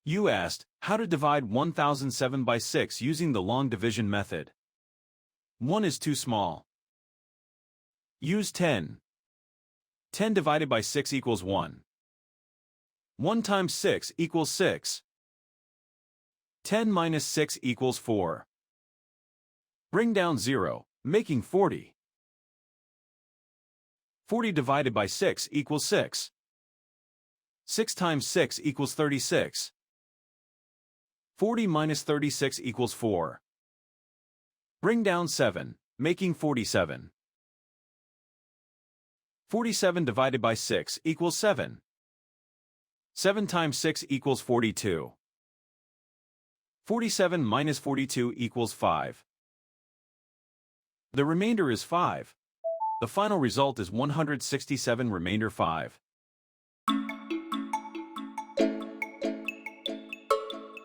You asked, how to divide 1007 by 6 using the long division method. 1 is too small. Use 10. 10 divided by 6 equals 1. 1 times 6 equals 6. 10 minus 6 equals 4. Bring down 0, making 40. 40 divided by 6 equals 6. 6 times 6 equals 36. 40 minus 36 equals 4. Bring down 7, making 47. 47 divided by 6 equals 7. 7 times 6 equals 42. 47 minus 42 equals 5. The remainder is 5. The final result is 167 remainder 5.